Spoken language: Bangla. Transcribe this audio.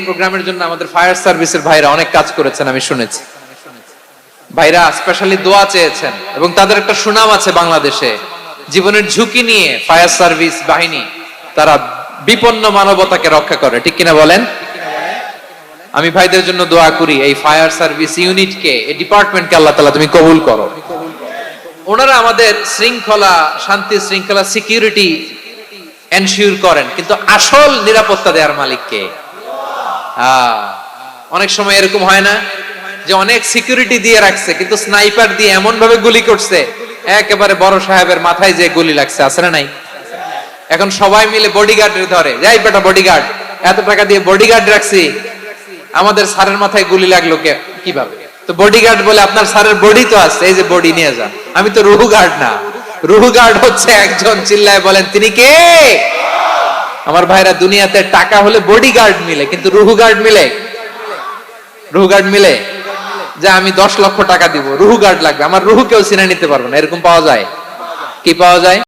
প্রোগ্রামের জন্য আমাদের ফায়ার সার্ভিসের ভাইরা অনেক কাজ করেছেন, আমি শুনেছি। ভাইরা স্পেশালি দোয়া চেয়েছেন এবং তাদের একটা সুনাম আছে বাংলাদেশে। জীবনের ঝুঁকি নিয়ে ফায়ার সার্ভিস বাহিনী তারা বিপন্ন মানবতাকে রক্ষা করে, ঠিক কিনা বলেন? আমি ভাইদের জন্য দোয়া করি, এই ফায়ার সার্ভিস ইউনিটকে, এই ডিপার্টমেন্টকে আল্লাহ তাআলা তুমি কবুল করো। ওনারা আমাদের শৃঙ্খলা, শান্তি শৃঙ্খলা, সিকিউরিটি এনশিওর করেন, কিন্তু আসল নিরাপত্তা দেওয়ার মালিক কে? অনেক সময় এরকম হয় না যে অনেক সিকিউরিটি দিয়ে রাখছে, কিন্তু স্নাইপার দিয়ে এমন ভাবে গুলি করছে একেবারে বড় সাহেবের মাথায় যে গুলি লাগছে, আছে না নাই? এখন সবাই মিলে বডিগার্ডের ধরে, যাই বেটা বডিগার্ড, এত টাকা দিয়ে বডিগার্ড রাখছি, আমাদের স্যারের মাথায় গুলি লাগলো কিভাবে? তো বডিগার্ড বলে, আপনার স্যারের বডি তো আছে, এই যে বডি নিয়ে যান। আমি তো রুহু গার্ড না, রুহু গার্ড হচ্ছে একজন, চিল্লায় বলেন তিনি কে? আমার ভাইরা, দুনিয়াতে টাকা হলে বডিগার্ড মিলে, কিন্তু রুহু গার্ড মিলে? রুহু গার্ড মিলে? যে আমি 10 লক্ষ টাকা দিব, রুহু গার্ড লাগবে, আমার রুহু কেউ চিনে নিতে পারবে না, এরকম পাওয়া যায়? কি পাওয়া যায়?